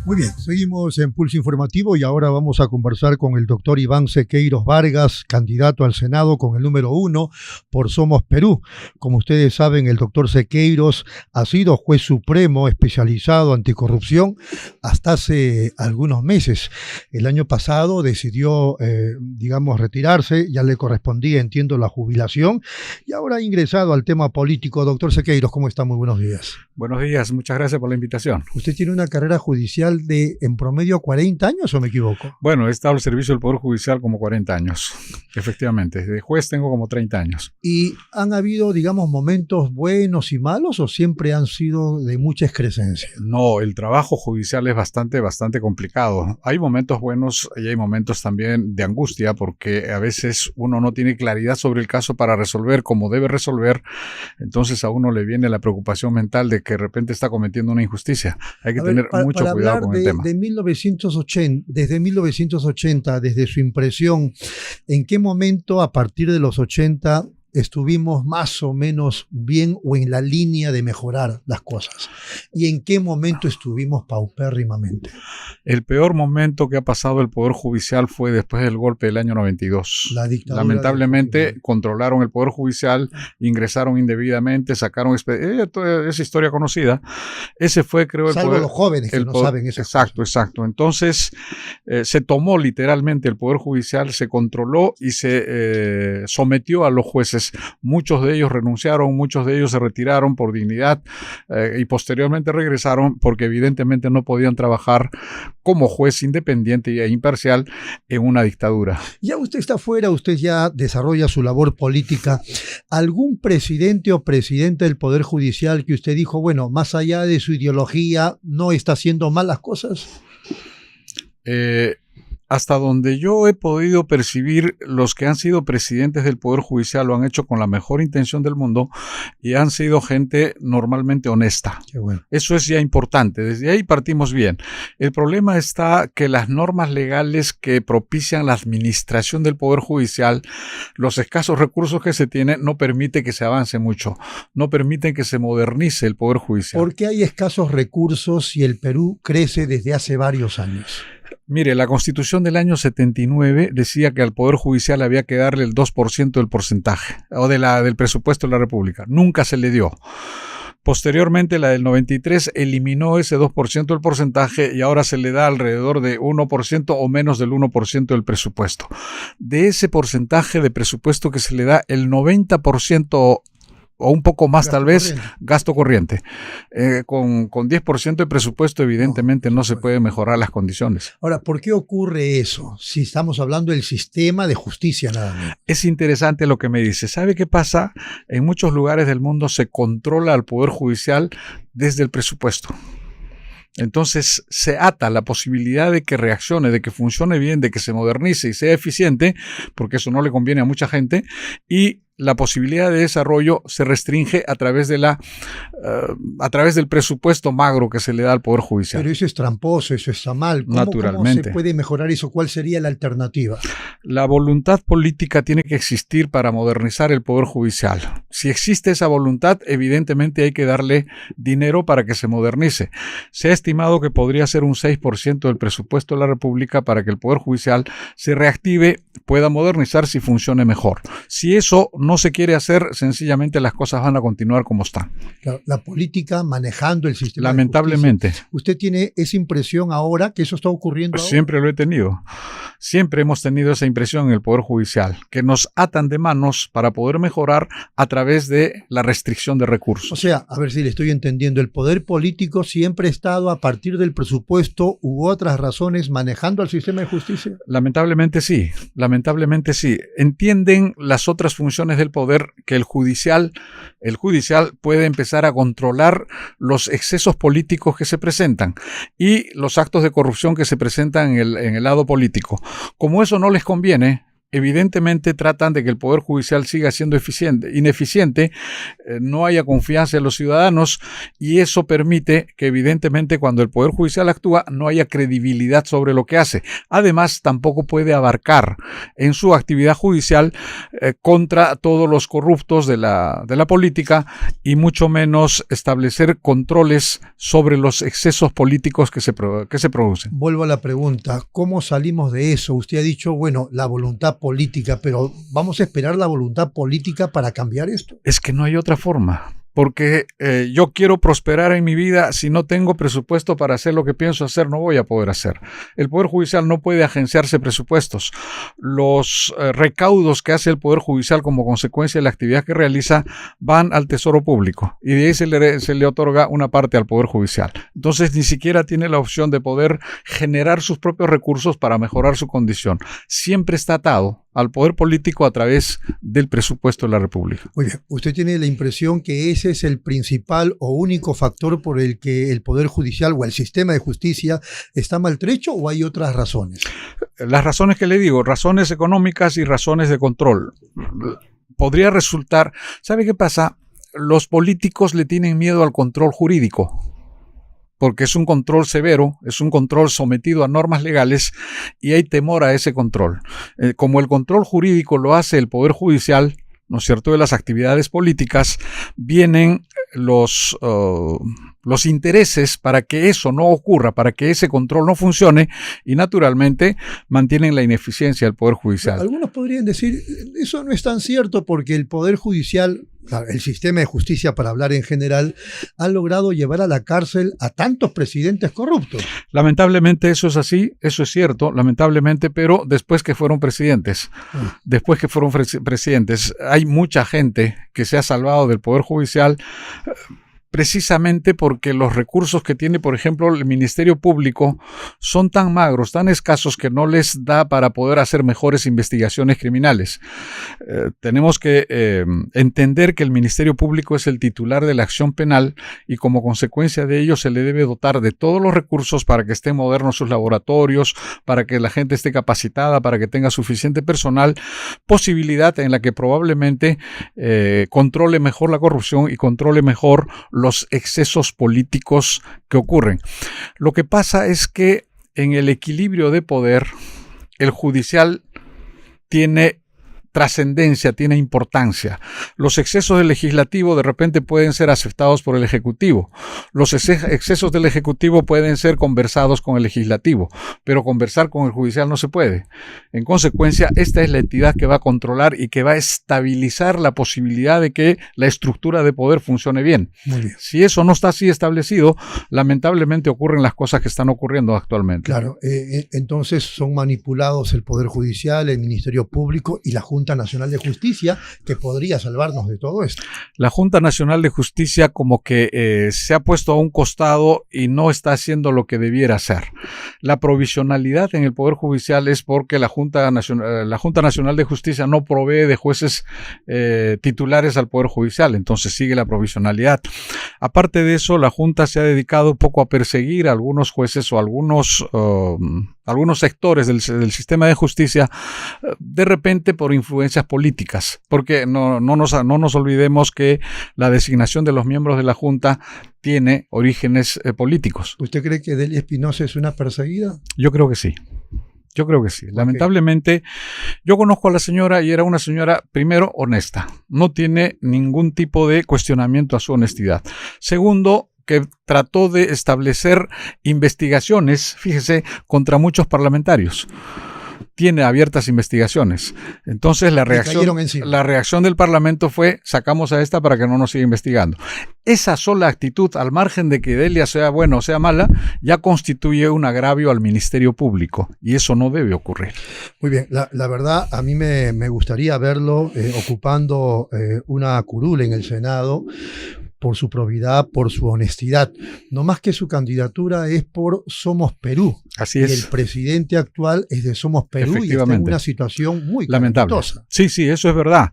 Muy bien, seguimos en Pulso Informativo y ahora vamos a conversar con el doctor Iván Sequeiros Vargas, candidato al Senado con el número 1 por Somos Perú. Como ustedes saben, el doctor Sequeiros ha sido juez supremo especializado anticorrupción hasta hace algunos meses. El año pasado decidió, retirarse, ya le correspondía, entiendo, la jubilación y ahora ha ingresado al tema político. Doctor Sequeiros, ¿cómo está? Muy buenos días. Buenos días, muchas gracias por la invitación. Usted tiene una carrera judicial de, en promedio, 40 años, ¿o me equivoco? Bueno, he estado al servicio del Poder Judicial como 40 años, efectivamente. De juez tengo como 30 años. ¿Y han habido, digamos, momentos buenos y malos o siempre han sido de mucha excrescencia? No, el trabajo judicial es bastante complicado. Hay momentos buenos y hay momentos también de angustia porque a veces uno no tiene claridad sobre el caso para resolver como debe resolver. Entonces a uno le viene la preocupación mental de que de repente está cometiendo una injusticia. Hay que tener mucho cuidado con el tema. Desde 1980, desde su impresión, ¿en qué momento a partir de los 80 estuvimos más o menos bien o en la línea de mejorar las cosas? ¿Y en qué momento estuvimos paupérrimamente? El peor momento que ha pasado el Poder Judicial fue después del golpe del año 92. La dictadura. Lamentablemente controlaron el Poder Judicial, ingresaron indebidamente, sacaron toda esa historia conocida. Ese fue, creo, el Salvo poder, los jóvenes que no saben eso. Exacto. Entonces se tomó literalmente el Poder Judicial, se controló y se sometió a los jueces. Muchos de ellos renunciaron, muchos de ellos se retiraron por dignidad y posteriormente regresaron porque evidentemente no podían trabajar como juez independiente e imparcial en una dictadura. Ya usted está fuera, usted ya desarrolla su labor política. ¿Algún presidente o presidenta del Poder Judicial que usted dijo, bueno, más allá de su ideología, no está haciendo mal las cosas? Hasta donde yo he podido percibir, los que han sido presidentes del Poder Judicial lo han hecho con la mejor intención del mundo y han sido gente normalmente honesta. Qué bueno. Eso es ya importante, desde ahí partimos bien. El problema está que las normas legales que propician la administración del Poder Judicial, los escasos recursos que se tienen, no permiten que se avance mucho, no permiten que se modernice el Poder Judicial. ¿Por qué hay escasos recursos si el Perú crece desde hace varios años? Mire, la Constitución del año 79 decía que al Poder Judicial había que darle el 2% del porcentaje o del presupuesto de la República. Nunca se le dio. Posteriormente, la del 93 eliminó ese 2% del porcentaje y ahora se le da alrededor de 1% o menos del 1% del presupuesto. De ese porcentaje de presupuesto que se le da, el 90% o un poco más tal vez, gasto corriente. Con 10% de presupuesto evidentemente no se puede mejorar las condiciones. Ahora, ¿por qué ocurre eso? Si estamos hablando del sistema de justicia nada más. Es interesante lo que me dice. ¿Sabe qué pasa? En muchos lugares del mundo se controla al Poder Judicial desde el presupuesto. Entonces se ata la posibilidad de que reaccione, de que funcione bien, de que se modernice y sea eficiente, porque eso no le conviene a mucha gente, y la posibilidad de desarrollo se restringe a través del presupuesto magro que se le da al Poder Judicial. Pero eso es tramposo, eso está mal. Naturalmente. ¿Cómo se puede mejorar eso? ¿Cuál sería la alternativa? La voluntad política tiene que existir para modernizar el Poder Judicial. Si existe esa voluntad, evidentemente hay que darle dinero para que se modernice. Se ha estimado que podría ser un 6% del presupuesto de la República para que el Poder Judicial se reactive, pueda modernizarse y funcione mejor. Si eso no se quiere hacer, sencillamente las cosas van a continuar como están. La política manejando el sistema. Lamentablemente. De justicia. ¿Usted tiene esa impresión ahora que eso está ocurriendo ahora? Siempre lo he tenido. Siempre hemos tenido esa impresión en el Poder Judicial, que nos atan de manos para poder mejorar a través de la restricción de recursos. O sea, a ver si le estoy entendiendo, el poder político siempre ha estado a partir del presupuesto u otras razones manejando al sistema de justicia. Lamentablemente sí. Entienden las otras funciones del poder que el judicial puede empezar a controlar los excesos políticos que se presentan y los actos de corrupción que se presentan en el lado político. Como eso no les conviene, evidentemente tratan de que el Poder Judicial siga siendo ineficiente, no haya confianza en los ciudadanos, y eso permite que evidentemente cuando el Poder Judicial actúa no haya credibilidad sobre lo que hace. Además, tampoco puede abarcar en su actividad judicial contra todos los corruptos de la política, y mucho menos establecer controles sobre los excesos políticos que se producen. Vuelvo a la pregunta, ¿cómo salimos de eso? Usted ha dicho, bueno, la voluntad política, pero ¿vamos a esperar la voluntad política para cambiar esto? Es que no hay otra forma. Porque yo quiero prosperar en mi vida. Si no tengo presupuesto para hacer lo que pienso hacer, no voy a poder hacer. El Poder Judicial no puede agenciarse presupuestos. Los recaudos que hace el Poder Judicial como consecuencia de la actividad que realiza van al Tesoro Público, y de ahí se le otorga una parte al Poder Judicial. Entonces ni siquiera tiene la opción de poder generar sus propios recursos para mejorar su condición. Siempre está atado al poder político a través del presupuesto de la República. Muy bien, ¿usted tiene la impresión que ese es el principal o único factor por el que el Poder Judicial o el sistema de justicia está maltrecho, o hay otras razones? Las razones que le digo, razones económicas y razones de control. Podría resultar, ¿sabe qué pasa? Los políticos le tienen miedo al control jurídico, porque es un control severo, es un control sometido a normas legales, y hay temor a ese control. Como el control jurídico lo hace el Poder Judicial, ¿no es cierto?, de las actividades políticas, vienen los intereses para que eso no ocurra, para que ese control no funcione, y naturalmente mantienen la ineficiencia del Poder Judicial. Algunos podrían decir, eso no es tan cierto, porque el Poder Judicial, el sistema de justicia, para hablar en general, ha logrado llevar a la cárcel a tantos presidentes corruptos. Lamentablemente eso es así, eso es cierto, lamentablemente, pero después que fueron presidentes, hay mucha gente que se ha salvado del Poder Judicial, precisamente porque los recursos que tiene, por ejemplo, el Ministerio Público son tan magros, tan escasos, que no les da para poder hacer mejores investigaciones criminales. Tenemos que entender que el Ministerio Público es el titular de la acción penal, y como consecuencia de ello se le debe dotar de todos los recursos para que estén modernos sus laboratorios, para que la gente esté capacitada, para que tenga suficiente personal, posibilidad en la que probablemente controle mejor la corrupción y controle mejor los excesos políticos que ocurren. Lo que pasa es que en el equilibrio de poder, el judicial tiene trascendencia, tiene importancia. Los excesos del legislativo de repente pueden ser aceptados por el ejecutivo. Los excesos del ejecutivo pueden ser conversados con el legislativo, pero conversar con el judicial no se puede. En consecuencia, esta es la entidad que va a controlar y que va a estabilizar la posibilidad de que la estructura de poder funcione bien. Muy bien. Si eso no está así establecido, lamentablemente ocurren las cosas que están ocurriendo actualmente. Claro, entonces son manipulados el Poder Judicial, el Ministerio Público y la Junta Nacional de Justicia, que podría salvarnos de todo esto. La Junta Nacional de Justicia como que se ha puesto a un costado y no está haciendo lo que debiera hacer. La provisionalidad en el Poder Judicial es porque la Junta Nacional de Justicia no provee de jueces titulares al Poder Judicial, entonces sigue la provisionalidad. Aparte de eso, la Junta se ha dedicado un poco a perseguir a algunos jueces o algunos sectores del sistema de justicia, de repente por influencias políticas, porque no nos olvidemos que la designación de los miembros de la Junta tiene orígenes políticos. ¿Usted cree que Delia Espinosa es una perseguida? Yo creo que sí. Yo creo que sí. Lamentablemente, yo conozco a la señora y era una señora, primero, honesta. No tiene ningún tipo de cuestionamiento a su honestidad. Segundo, que trató de establecer investigaciones, fíjese, contra muchos parlamentarios. Tiene abiertas investigaciones. Entonces la reacción del Parlamento fue: sacamos a esta para que no nos siga investigando. Esa sola actitud, al margen de que Delia sea buena o sea mala, ya constituye un agravio al Ministerio Público, y eso no debe ocurrir. Muy bien, la verdad, a mí me gustaría verlo ocupando una curul en el Senado, por su probidad, por su honestidad. No más que su candidatura es por Somos Perú. Así y es. el presidente actual es de Somos Perú y está en una situación muy lamentable. Sí, eso es verdad.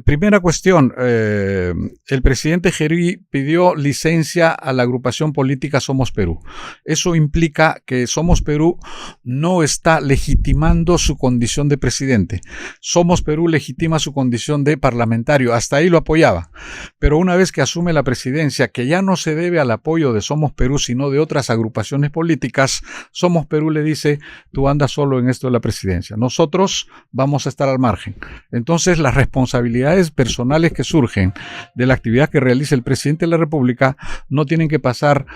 Primera cuestión, el presidente Gerí pidió licencia a la agrupación política Somos Perú. Eso implica que Somos Perú no está legitimando su condición de presidente. Somos Perú legitima su condición de parlamentario. Hasta ahí lo apoyaba. Pero una vez que asume la presidencia, que ya no se debe al apoyo de Somos Perú, sino de otras agrupaciones políticas, Somos Perú le dice, tú andas solo en esto de la presidencia. Nosotros vamos a estar al margen. Entonces, las responsabilidades personales que surgen de la actividad que realiza el presidente de la República no tienen que pasar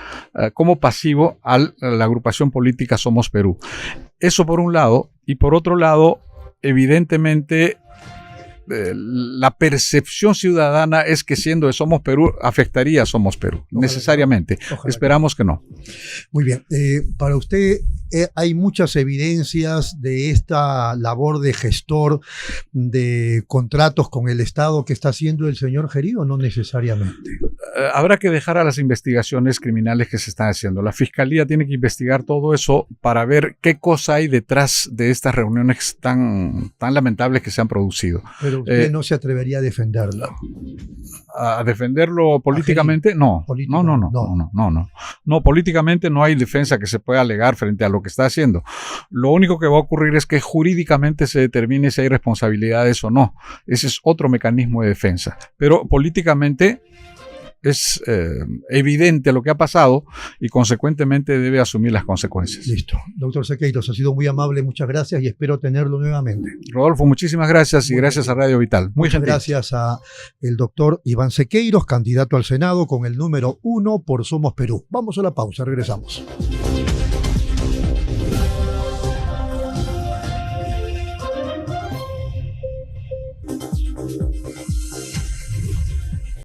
como pasivo a la agrupación política Somos Perú. Eso por un lado. Y por otro lado, evidentemente, la percepción ciudadana es que siendo de Somos Perú, afectaría a Somos Perú, necesariamente. Ojalá. Esperamos que no. Muy bien. Para usted, hay muchas evidencias de esta labor de gestor de contratos con el Estado que está haciendo el señor Gerí, ¿o no necesariamente? Habrá que dejar a las investigaciones criminales que se están haciendo. La Fiscalía tiene que investigar todo eso para ver qué cosa hay detrás de estas reuniones tan lamentables que se han producido. Pero usted no se atrevería a defenderlo. ¿A defenderlo políticamente? No. No, políticamente no hay defensa que se pueda alegar frente a lo que está haciendo. Lo único que va a ocurrir es que jurídicamente se determine si hay responsabilidades o no. Ese es otro mecanismo de defensa. Pero políticamente es evidente lo que ha pasado y consecuentemente debe asumir las consecuencias. Listo. Doctor Sequeiros, ha sido muy amable, muchas gracias y espero tenerlo nuevamente. Rodolfo, muchísimas gracias y gracias a Radio Vital. Muchas gracias a el doctor Iván Sequeiros, candidato al Senado con el número 1 por Somos Perú. Vamos a la pausa, regresamos.